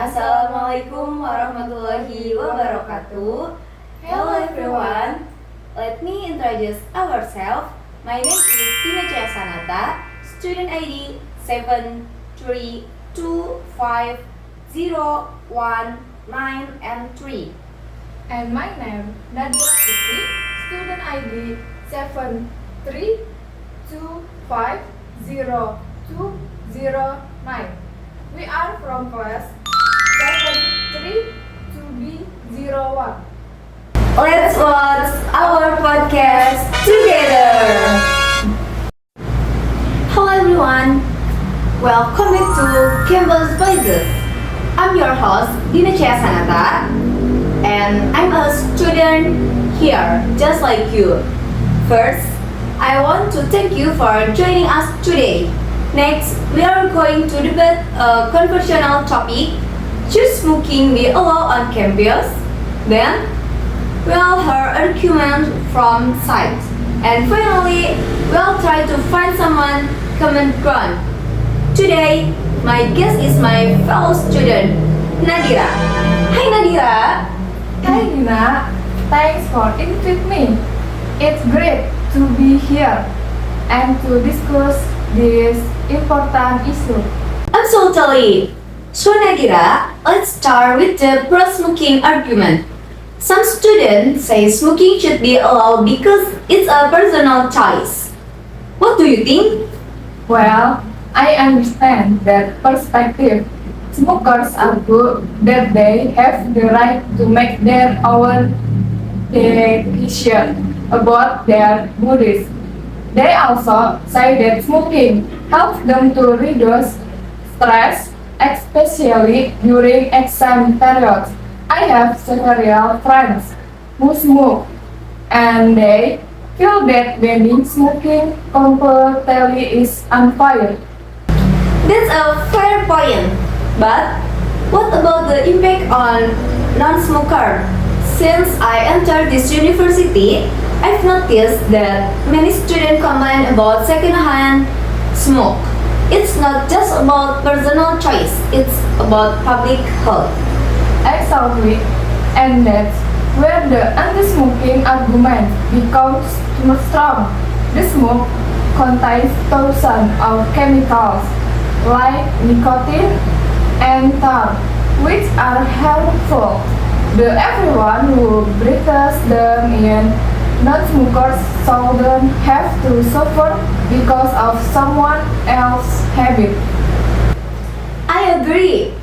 Assalamualaikum warahmatullahi wabarakatuh. Hello everyone. Let me introduce ourselves. My name is Tina Jaya Sanata, student ID 7325019 and 3. And my name Nadira Putri, student ID 732502009. We are from class 732B01. Let's watch our podcast together. Hello everyone. Welcome back to Campus Voices. I'm your host Dina Chaya Sanata, and I'm a student here just like you. First, I want to thank you for joining us today. Next, we are going to debate a controversial topic: should smoking be allowed on campus? Then, we'll hear arguments from sides. And finally, we'll try to find someone common ground. Today, my guest is my fellow student, Nadira. Hi Nadira. Hi Dina, thanks for inviting me. It's great to be here and to discuss this important issue. Absolutely. So Nadira, let's start with the pro-smoking argument. Some students say smoking should be allowed because it's a personal choice. What do you think? Well, I understand that perspective. Smokers argue that they have the right to make their own decision about their bodies. They also say that smoking helps them to reduce stress, especially during exam periods. I have several friends who smoke, and they feel that banning smoking completely is unfair. That's a fair point. But what about the impact on non-smoker? Since I entered this university, I've noticed that many students complain about secondhand smoke. It's not just about personal choice, it's about public health. Exactly, and that's where the anti-smoking argument becomes more strong. The smoke contains thousands of chemicals like nicotine and tar, which are harmful. Everyone who breathes them in, non-smokers shouldn't have to suffer because of someone else's habit. I agree.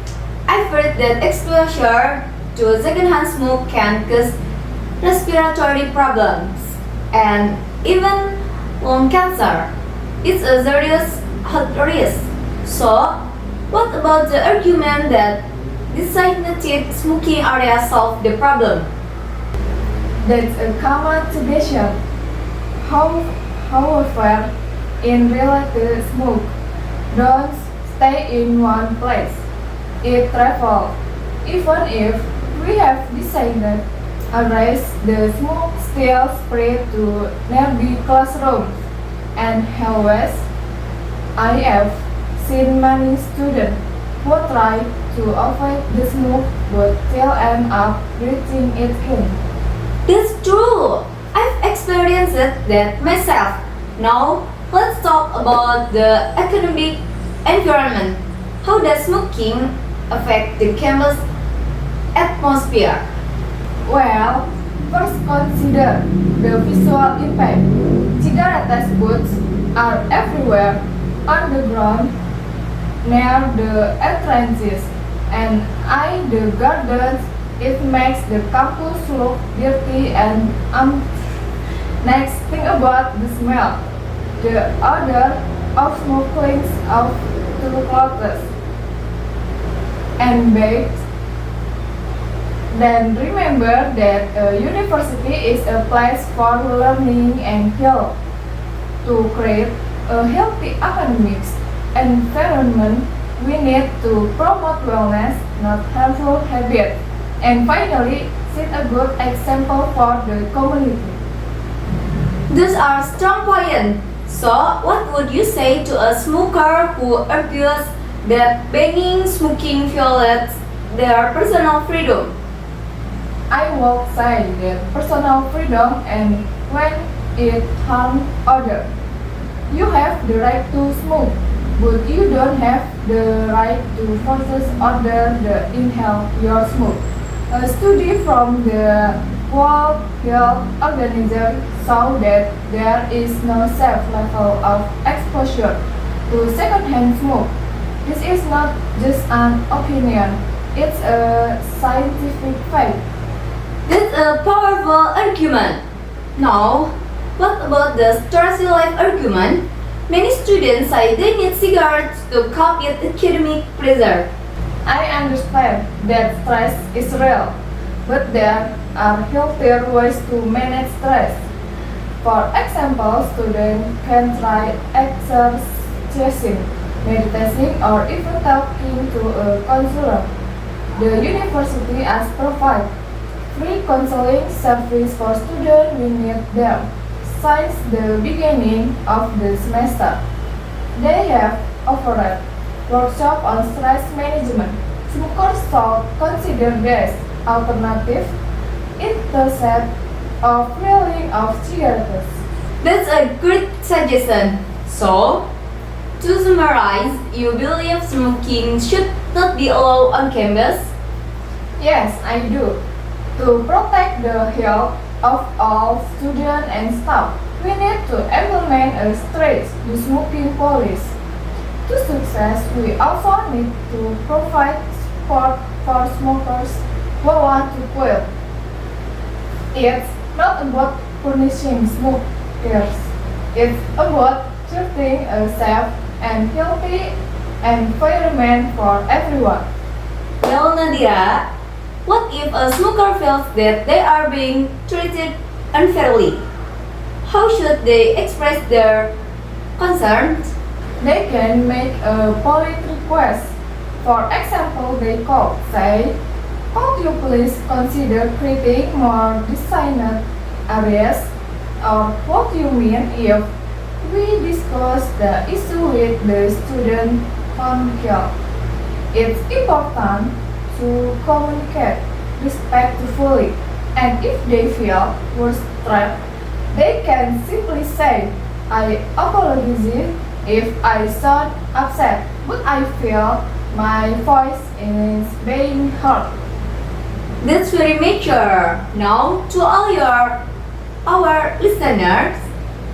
I've heard that exposure to secondhand smoke can cause respiratory problems and even lung cancer. It's a serious health risk. So, what about the argument that designated smoking areas solve the problem? That's a common suggestion. However, in reality, smoke don't stay in one place. It travels. Even if we have designed areas, the smoke still spread to nearby classrooms and hallways. I have seen many students who try to avoid the smoke but still end up breathing it in. That's true. I've experienced that myself. Now, let's talk about the economic environment. How does smoking affect the campus atmosphere? Well, first consider the visual impact. Cigarette booths are everywhere, on the ground, near the entrances, and in the gardens. It makes the campus look dirty and empty. Next, think about the smell. The odor of smoke clings off to clothes and bakes. Then remember that a university is a place for learning and health. To create a healthy academic environment, we need to promote wellness, not harmful habits. And finally, set a good example for the community. Those are strong points. So, what would you say to a smoker who argues that banning smoking violates their personal freedom. I will say that personal freedom and when it harms others. You have the right to smoke, but you don't have the right to force others to inhale your smoke. A study from the World Health Organization showed that there is no safe level of exposure to secondhand smoke. This is not just an opinion, it's a scientific fact. That's a powerful argument. Now, what about the stress life argument? Many students say they need cigarettes to cope with academic pressure. I understand that stress is real, but there are healthier ways to manage stress. For example, students can try exercising, meditating, or even talking to a counselor. The university has provided free counseling service for students who need them since the beginning of the semester. They have offered workshops on stress management. Smokers should consider this alternative instead of feeling of cigarettes. That's a good suggestion. So, to summarize, you believe smoking should not be allowed on campus? Yes, I do. To protect the health of all students and staff, we need to implement a strict smoking policy. To success, we also need to provide support for smokers who want to quit. It's not about punishing smokers. It's about creating a safe and healthy environment for everyone. Well, Nadira, what if a smoker feels that they are being treated unfairly? How should they express their concerns? They can make a polite request. For example, they could say, "Could you please consider creating more designated areas?" Or what you mean if we discuss the issue with the student council? It's important to communicate respectfully, and if they feel frustrated, they can simply say, "I apologize if I sound upset, but I feel my voice is being heard." That's very mature. Now, to all our listeners,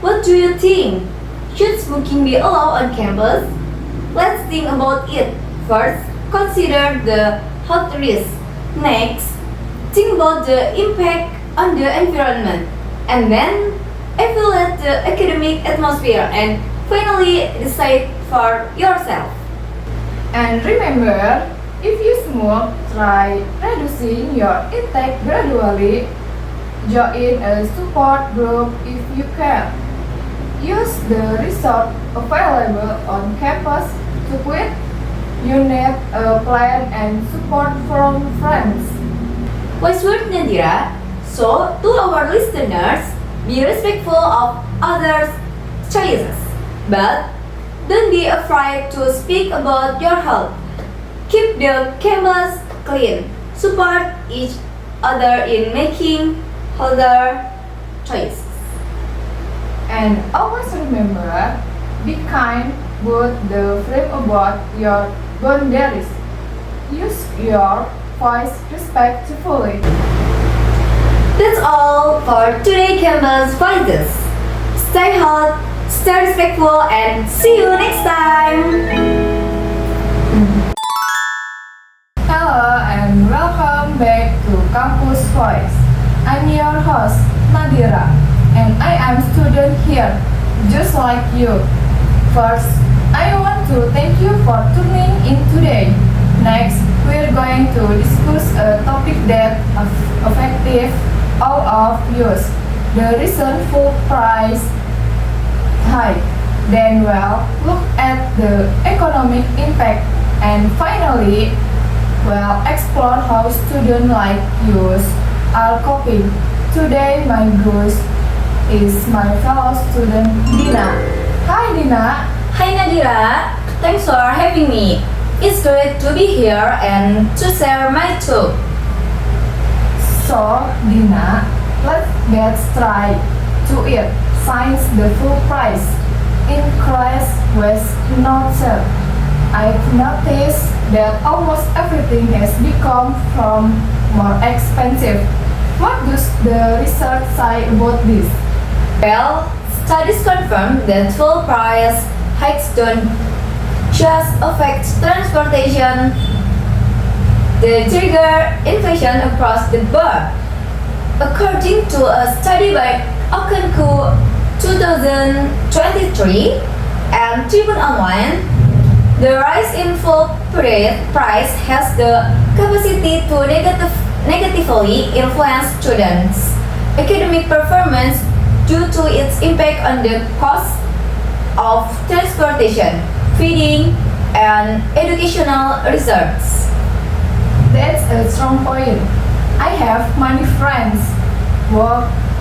what do you think? Should smoking be allowed on campus? Let's think about it. First, consider the health risk. Next, think about the impact on the environment. And then, evaluate the academic atmosphere. And finally, decide for yourself. And remember, if you smoke, try reducing your intake gradually. Join a support group if you can. Use the resource available on campus to quit. You need a plan and support from friends. Wise word, Nadira. So, to our listeners, be respectful of others' choices. But don't be afraid to speak about your health. Keep the campus clean. Support each other in making healthier choices. And always remember, be kind but the frame about your boundaries. Use your voice respectfully. That's all for today, Campus Voices. Stay healthy, stay respectful, and see you next time. Hello and welcome back to Campus Voice. I'm your host, Nadira, and I am student here, just like you. First, I want to thank you for tuning in today. Next, we're going to discuss a topic that affects all of us, the recent food price hike. Then we'll look at the economic impact, and finally, we'll explore how students like you are coping. Today, my guest is my fellow student Dina. Hi Dina. Hi Nadira, thanks for having me. It's great to be here and to share my thought. So, Dina, let's get straight to it. Since the full price in class was not set, I've noticed that almost everything has become from more expensive. What does the research say about this? Well, studies confirm that full price hikes don't just affect transportation, they trigger inflation across the board. According to a study by Okenku 2023 and Tribune Online, the rise in full price has the capacity to negatively influence students' academic performance due to its impact on the cost of transportation, feeding, and educational research. That's a strong point. I have many friends who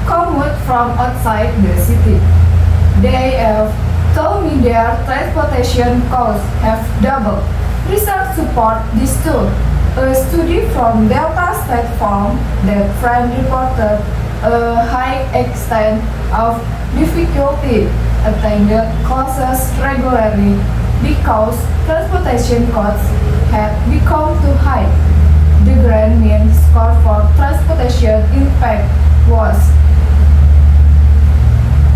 commute from outside the city. They have told me their transportation costs have doubled. Research support this too. A study from Delta State found that friends reported a high extent of difficulty attending classes regularly because transportation costs had become too high. The grand mean score for transportation impact was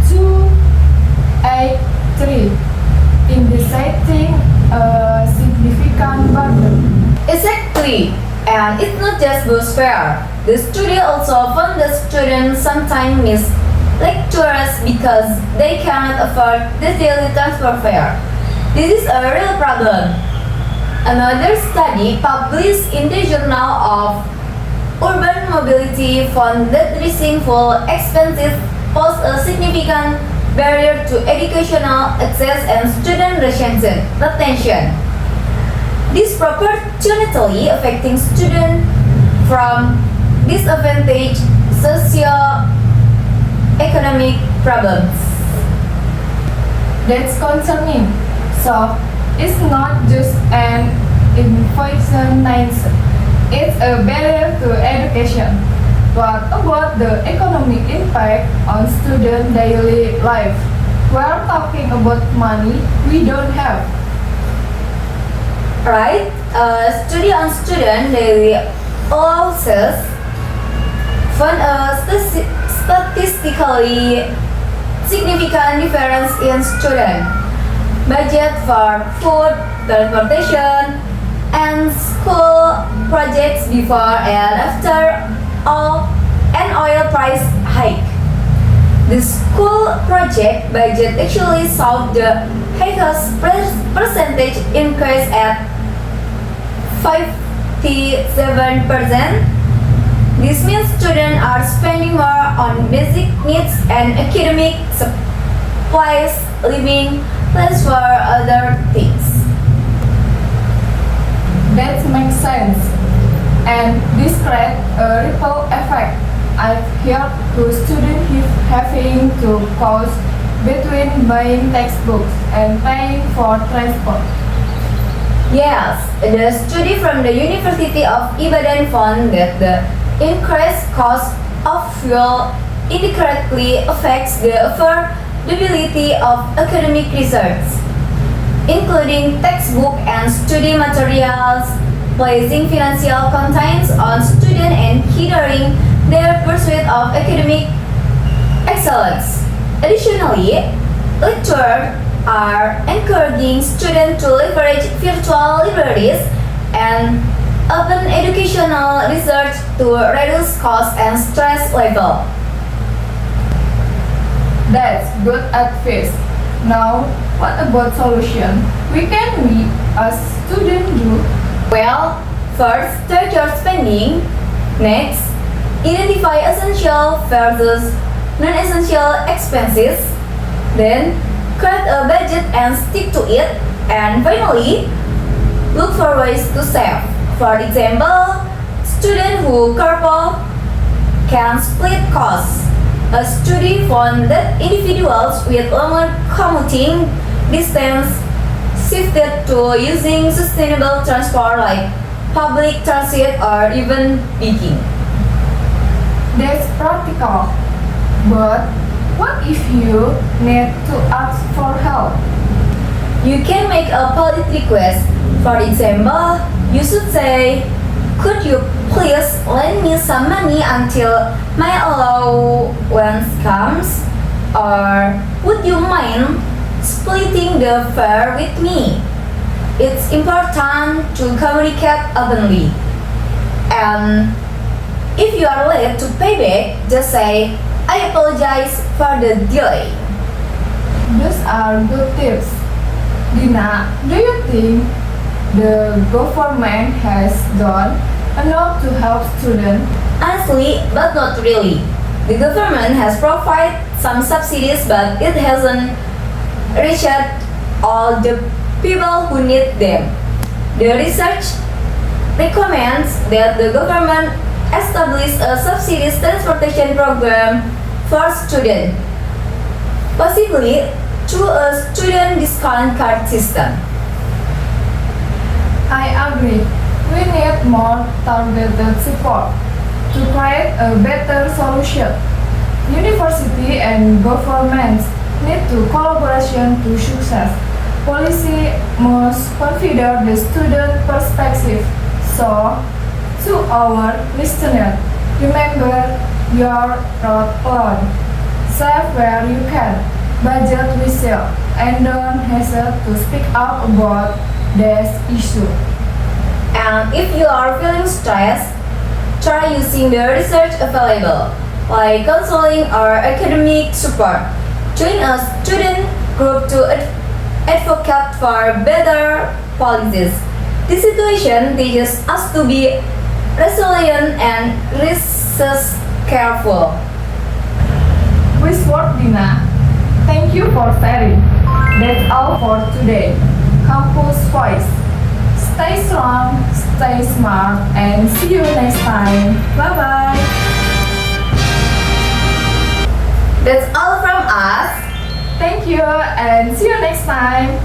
283, indicating a significant burden. Exactly, and it's not just bus fare. The study also found that students sometimes miss lectures because they cannot afford the daily transport fare. This is a real problem. Another study published in the Journal of Urban Mobility found that dressing full expenses pose a significant barrier to educational access and student retention. Disproportionately affecting students from disadvantaged socio-economic problems. That's concerning. So, it's not just an inflation answer. It's a barrier to education. What about the economic impact on student daily life? We're talking about money we don't have. Right? A study on student daily allowances found a statistically significant difference in student budget for food, transportation, and school projects before and after an oil price hike. The school project budget actually saw the highest percentage increase at 57%. This means students are spending more on basic needs and academic supplies, leaving less for other things. That makes sense. And this creates a ripple effect. I've heard of students having to choose between buying textbooks and paying for transport. Yes, the study from the University of Ibadan found that the increased cost of fuel indirectly affects the affordability of academic research, including textbook and study materials, placing financial constraints on students and hindering their pursuit of academic excellence. Additionally, lecturers are encouraging students to leverage virtual libraries and open educational research to reduce cost and stress level. That's good advice. Now, what about solution? We as students do? Well, first, track your spending. Next, identify essential versus non-essential expenses. Then, create a budget and stick to it. And finally, look for ways to save. For example, students who carpool can split costs. A study found that individuals with longer commuting distance shifted to using sustainable transport like public transit or even biking. That's practical. But what if you need to ask for help? You can make a polite request. For example, you should say, "Could you please lend me some money until my allowance comes?" Or, "Would you mind splitting the fare with me?" It's important to communicate openly. And if you are late to pay back, just say, "I apologize for the delay." Those are good tips. Dina, do you think the government has done enough to help students? Honestly, but not really. The government has provided some subsidies, but it hasn't reached all the people who need them. The research recommends that the government establish a subsidized transportation program for students, possibly through a student discount card system. I agree. We need more targeted support to create a better solution. University and governments need to collaboration to success. Policy must consider the student perspective. So, to our listeners, remember you're not alone. Save where you can, budget with yourself, and don't hesitate to speak up about this issue. And if you are feeling stressed, try using the research available, like counseling or academic support. Join a student group to advocate for better policies. This situation teaches us to be resilient and careful. With word, Dina. Thank you for sharing. That's all for today. Campus Voice. Stay strong, stay smart, and see you next time. Bye bye. That's all from us. Thank you, and see you next time.